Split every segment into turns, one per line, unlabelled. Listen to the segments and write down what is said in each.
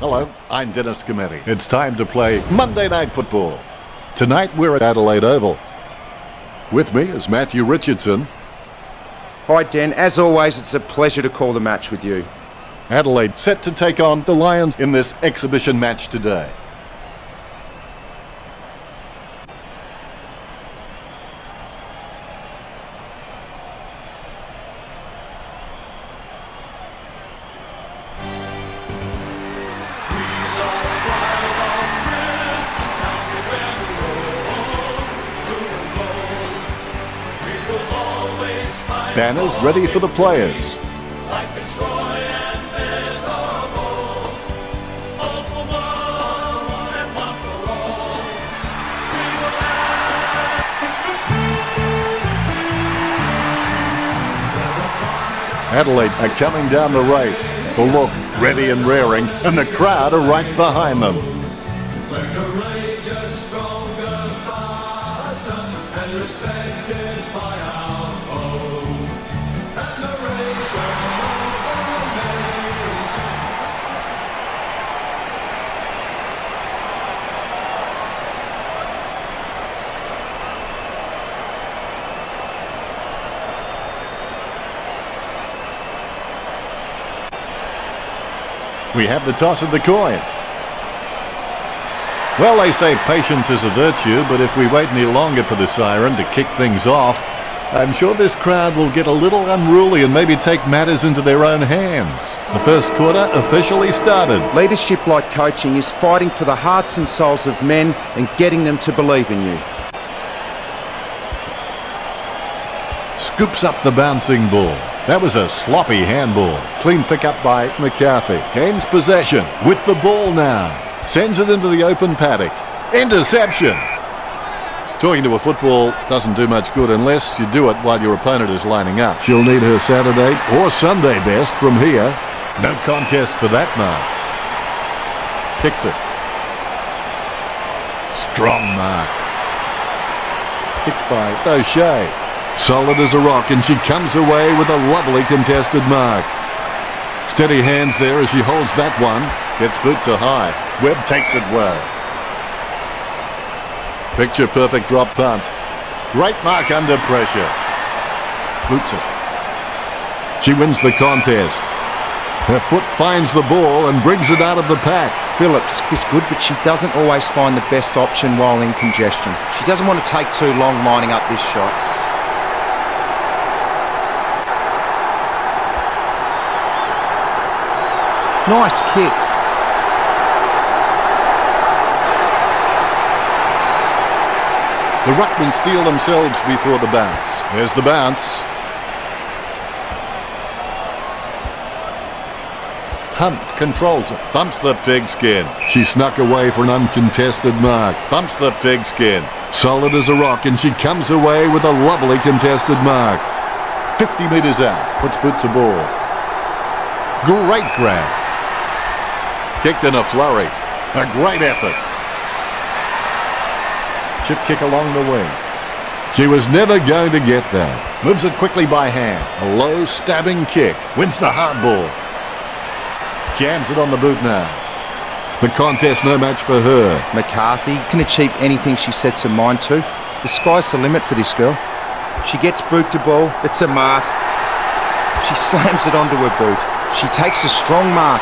Hello, I'm Dennis Cometti. It's time to play Monday Night Football. Tonight we're at Adelaide Oval. With me is Matthew Richardson.
Hi Den, as always it's a pleasure to call the match with you.
Adelaide set to take on the Lions in this exhibition match today. Banners ready for the players. Adelaide are coming down the race. The look ready and raring, and the crowd are right behind them. We're courageous, stronger, faster, and respected by our foes. Admiration of the nation. We have the toss of the coin. Well, they say patience is a virtue, but if we wait any longer for the siren to kick things off, I'm sure this crowd will get a little unruly and maybe take matters into their own hands. The first quarter officially started.
Leadership, like coaching, is fighting for the hearts and souls of men and getting them to believe in you.
Scoops up the bouncing ball. That was a sloppy handball. Clean pickup by McCarthy. Gains possession with the ball now. Sends it into the open paddock. Interception. Talking to a football doesn't do much good unless you do it while your opponent is lining up. She'll need her Saturday or Sunday best from here. No contest for that mark. Kicks it. Strong mark. Kicked by O'Shea. Solid as a rock, and she comes away with a lovely contested mark. Steady hands there as she holds that one. Gets boot to high. Webb takes it well. Picture perfect drop punt. Great mark under pressure. Boots it. She wins the contest. Her foot finds the ball and brings it out of the pack.
Phillips is good, but she doesn't always find the best option while in congestion. She doesn't want to take too long lining up this shot. Nice kick.
The ruckmen steal themselves before the bounce. There's the bounce. Hunt controls it. Bumps the pigskin. She snuck away for an uncontested mark. Bumps the pigskin. Solid as a rock, and she comes away with a lovely contested mark. 50 metres out. Puts boot to ball. Great grab. Kicked in a flurry. A great effort. Chip kick along the wing. She was never going to get that. Moves it quickly by hand. A low stabbing kick. Wins the hard ball. Jams it on the boot now. The contest no match for her.
McCarthy can achieve anything she sets her mind to. The sky's the limit for this girl. She gets boot to ball. It's a mark. She slams it onto her boot. She takes a strong mark.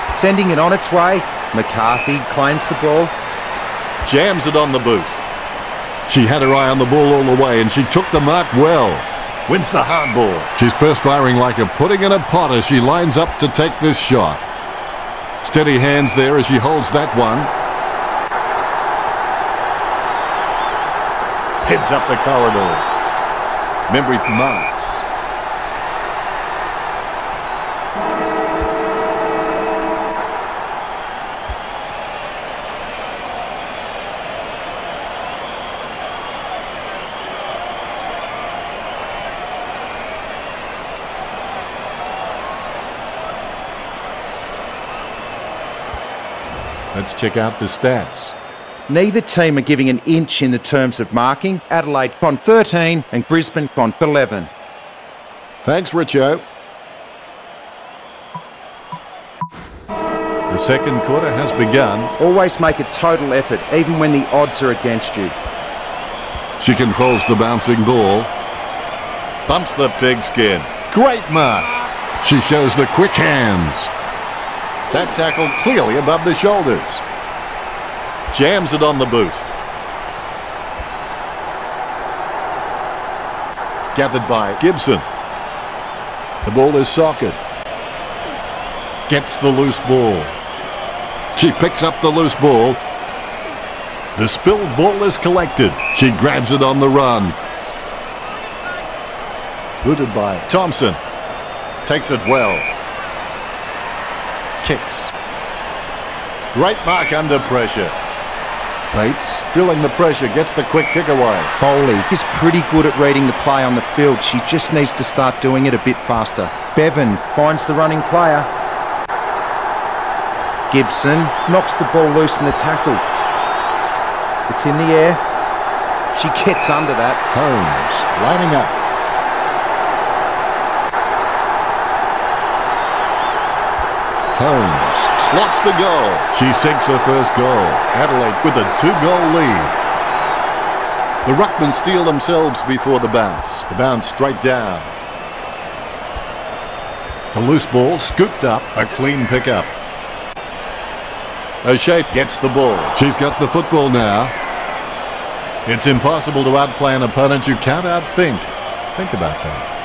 Sending it on its way. McCarthy claims the ball.
Jams it on the boot. She had her eye on the ball all the way, and she took the mark well. Wins the hard ball. She's perspiring like a pudding in a pot as she lines up to take this shot. Steady hands there as she holds that one. Heads up the corridor. Membry marks. Let's check out the stats.
Neither team are giving an inch in the terms of marking. Adelaide on 13 and Brisbane on 11.
Thanks, Richo. The second quarter has begun.
Always make a total effort, even when the odds are against you.
She controls the bouncing ball. Bumps the pigskin. Great mark. She shows the quick hands. That tackle clearly above the shoulders. Jams it on the boot. Gathered by Gibson. The ball is socket. Gets the loose ball. She picks up the loose ball. The spilled ball is collected. She grabs it on the run. Booted by Thompson. Takes it well. Kicks. Great mark under pressure. Bates, feeling the pressure, gets the quick kick away.
Foley is pretty good at reading the play on the field. She just needs to start doing it a bit faster. Bevan finds the running player. Gibson knocks the ball loose in the tackle. It's in the air. She gets under that.
Holmes lining up. Holmes slots the goal. She sinks her first goal. Adelaide with a 2-goal lead. The ruckmen steal themselves before the bounce. The bounce straight down. The loose ball scooped up. A clean pickup. O'Shea gets the ball. She's got the football now. It's impossible to outplay an opponent you can't outthink. Think about that.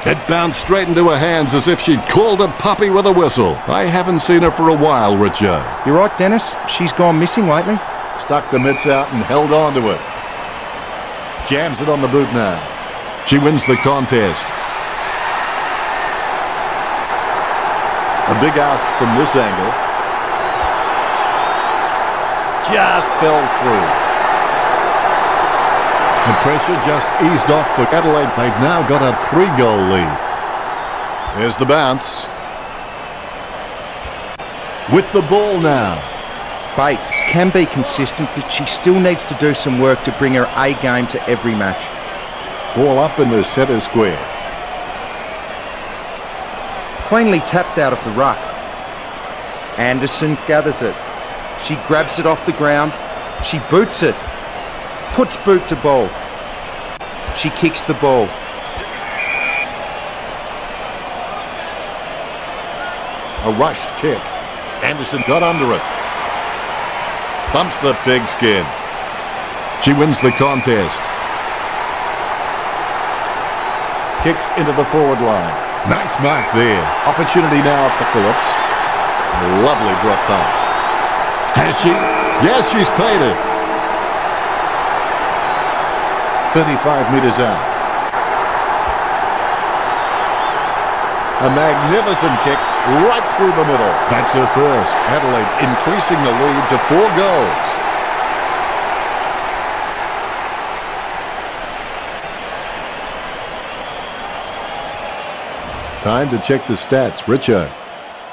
It bounced straight into her hands as if she'd called a puppy with a whistle. I haven't seen her for a while, Richo.
You're right, Dennis. She's gone missing lately.
Stuck the mitts out and held on to it. Jams it on the boot now. She wins the contest. A big ask from this angle. Just fell through. The pressure just eased off for Adelaide. They've now got a 3-goal lead. There's the bounce. With the ball now.
Bates can be consistent, but she still needs to do some work to bring her A game to every match.
Ball up in the centre square.
Cleanly tapped out of the ruck. Anderson gathers it. She grabs it off the ground. She boots it. Puts boot to ball. She kicks the ball.
A rushed kick. Anderson got under it. Bumps the pigskin. She wins the contest. Kicks into the forward line. Nice mark there. Opportunity now for Phillips. A lovely drop punt. Has she? Yes, she's paid it. 35 metres out. A magnificent kick right through the middle. That's her first. Adelaide increasing the lead to 4 goals. Time to check the stats. Richo.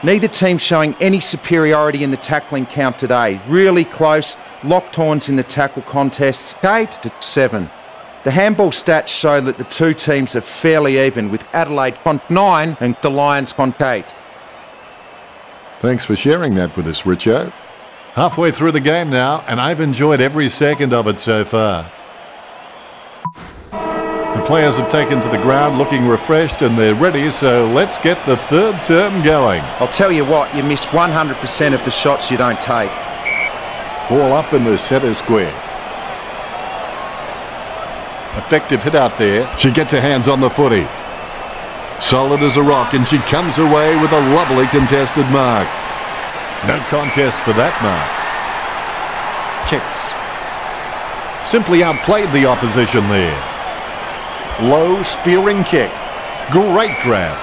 Neither team showing any superiority in the tackling count today. Really close. Locked horns in the tackle contests. 8 to 7. The handball stats show that the two teams are fairly even, with Adelaide on 9 and the Lions on 8.
Thanks for sharing that with us, Richo. Halfway through the game now, and I've enjoyed every second of it so far. The players have taken to the ground looking refreshed and they're ready, so let's get the third term going.
I'll tell you what, you miss 100% of the shots you don't take.
Ball up in the centre square. Effective hit out there. She gets her hands on the footy. Solid as a rock, and she comes away with a lovely contested mark. No contest for that mark. Kicks. Simply outplayed the opposition there. Low spearing kick. Great grab.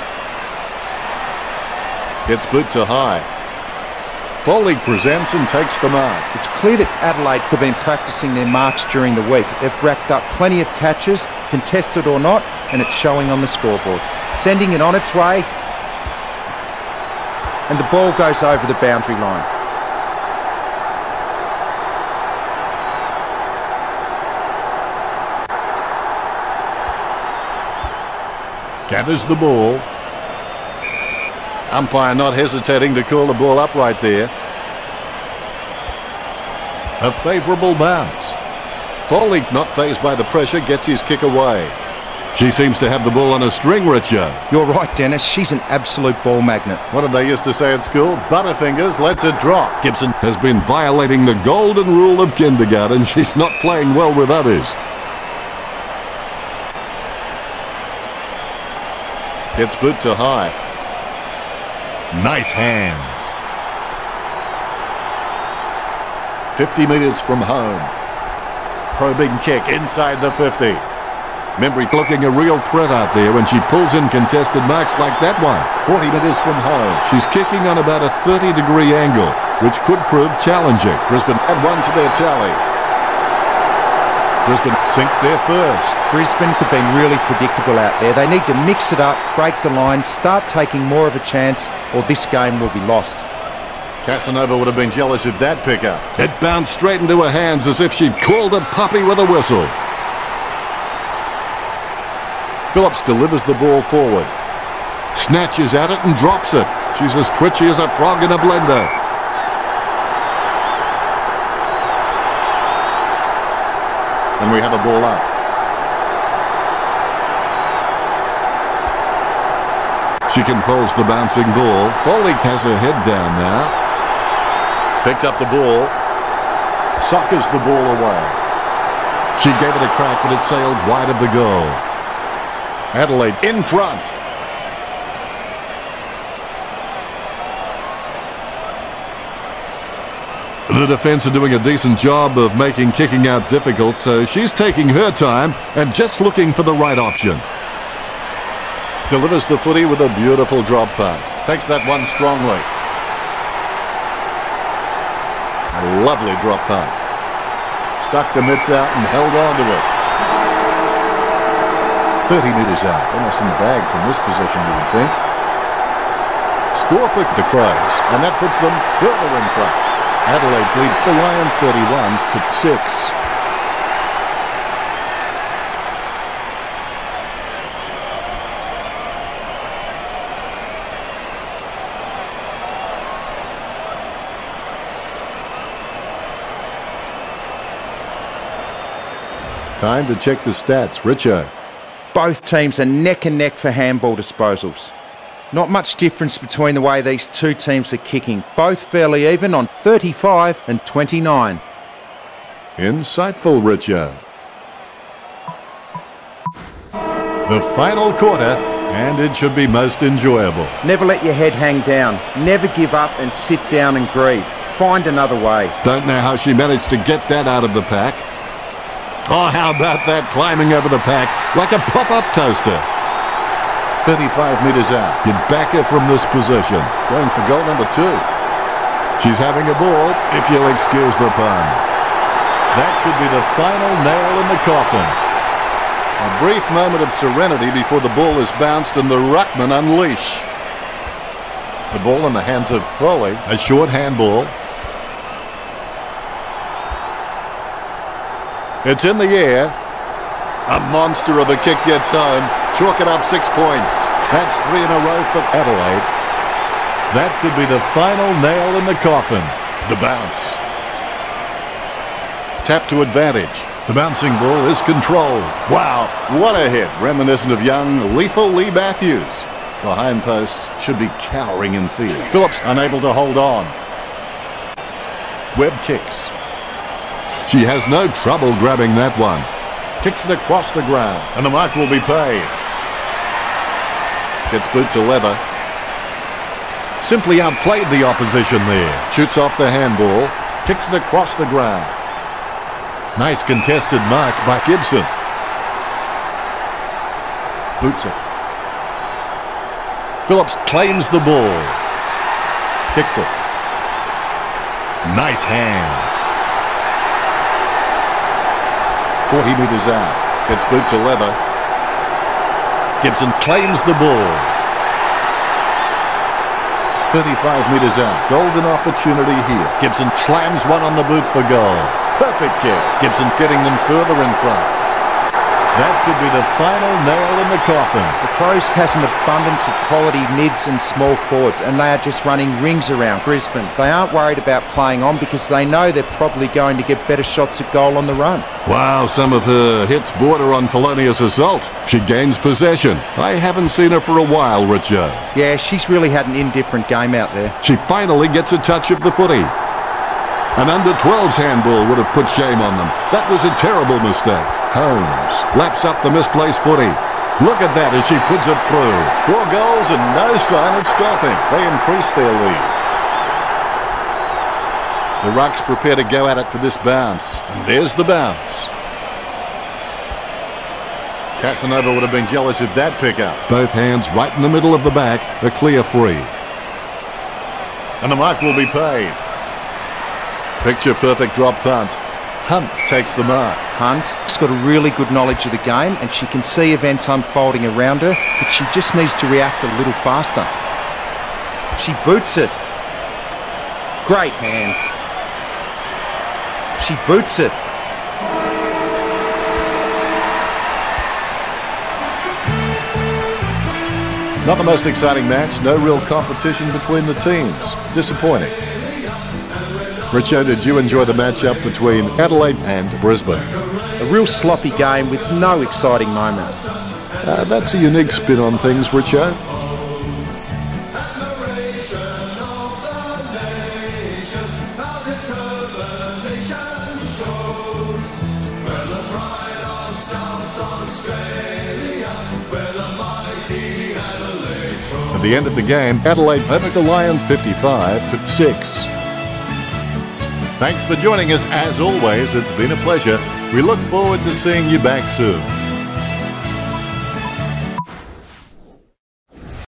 Gets boot to high. Foley presents and takes the mark.
It's clear that Adelaide have been practicing their marks during the week. They've racked up plenty of catches, contested or not, and it's showing on the scoreboard. Sending it on its way, and the ball goes over the boundary line. Gathers the ball.
Umpire not hesitating to call the ball up right there. A favourable bounce. Foley, not fazed by the pressure, gets his kick away. She seems to have the ball on a string, Richo.
You're right, Dennis. She's an absolute ball magnet.
What did they used to say at school? Butterfingers lets it drop. Gibson has been violating the golden rule of kindergarten. She's not playing well with others. Gets boot to high. Nice hands. 50 metres from home. Probing kick inside the 50. Membry looking a real threat out there when she pulls in contested marks like that one. 40 metres from home. She's kicking on about a 30-degree angle, which could prove challenging. Brisbane add one to their tally. Brisbane sink their first.
Brisbane have been really predictable out there. They need to mix it up, break the line, start taking more of a chance, or this game will be lost.
Casanova would have been jealous of that pickup. It bounced straight into her hands as if she'd called a puppy with a whistle. Phillips delivers the ball forward. Snatches at it and drops it. She's as twitchy as a frog in a blender. And we have a ball up. She controls the bouncing ball. Foley has her head down now. Picked up the ball. Sockers the ball away. She gave it a crack, but it sailed wide of the goal. Adelaide in front. The defence are doing a decent job of making kicking out difficult, so she's taking her time and just looking for the right option. Delivers the footy with a beautiful drop pass. Takes that one strongly. A lovely drop pass. Stuck the mitts out and held on to it. 30 metres out, almost in the bag from this position, you would think. Score for the Crows, and that puts them further in front. Adelaide lead the Lions 31-6. Time to check the stats. Richo.
Both teams are neck and neck for handball disposals. Not much difference between the way these two teams are kicking. Both fairly even on 35 and 29.
Insightful, Richo. The final quarter, and it should be most enjoyable.
Never let your head hang down. Never give up and sit down and grieve. Find another way.
Don't know how she managed to get that out of the pack. Oh, how about that, climbing over the pack like a pop-up toaster. 35 metres out. You back her from this position. Going for goal number 2. She's having a ball, if you'll excuse the pun. That could be the final nail in the coffin. A brief moment of serenity before the ball is bounced and the ruckman unleash. The ball in the hands of Foley. A short handball. It's in the air. A monster of a kick gets home. Chalk it up 6 points. That's 3 in a row for Adelaide. That could be the final nail in the coffin. The bounce. Tap to advantage. The bouncing ball is controlled. Wow, what a hit. Reminiscent of young, lethal Lee Matthews. The hindposts should be cowering in fear. Phillips unable to hold on. Webb kicks. She has no trouble grabbing that one. Kicks it across the ground, and the mark will be paid. Gets boot to leather. Simply outplayed the opposition there. Shoots off the handball. Kicks it across the ground. Nice contested mark by Gibson. Boots it. Phillips claims the ball. Kicks it. Nice hands. 40 metres out. Gets boot to leather. Gibson claims the ball. 35 metres out. Golden opportunity here. Gibson slams one on the boot for goal. Perfect kick. Gibson getting them further in front. That could be the final nail in the coffin.
The Crows has an abundance of quality mids and small forwards, and they are just running rings around Brisbane. They aren't worried about playing on because they know they're probably going to get better shots at goal on the run.
Wow, some of her hits border on felonious assault. She gains possession. I haven't seen her for a while, Richo.
Yeah, she's really had an indifferent game out there.
She finally gets a touch of the footy. An under-12s handball would have put shame on them. That was a terrible mistake. Holmes laps up the misplaced footy. Look at that as she puts it through. 4 goals and no sign of stopping. They increase their lead. The Rucks prepare to go at it for this bounce. And there's the bounce. Casanova would have been jealous of that pickup. Both hands right in the middle of the back. A clear free. And the mark will be paid. Picture perfect drop punt. Hunt takes the mark.
Hunt has got a really good knowledge of the game and she can see events unfolding around her, but she just needs to react a little faster. She boots it. Great hands. She boots it.
Not the most exciting match. No real competition between the teams. Disappointing. Richo, did you enjoy the matchup between Adelaide and Brisbane?
A real sloppy game with no exciting moments.
That's a unique spin on things, Richo. At the end of the game, Adelaide over the Lions 55-6. Thanks for joining us. As always, it's been a pleasure. We look forward to seeing you back soon.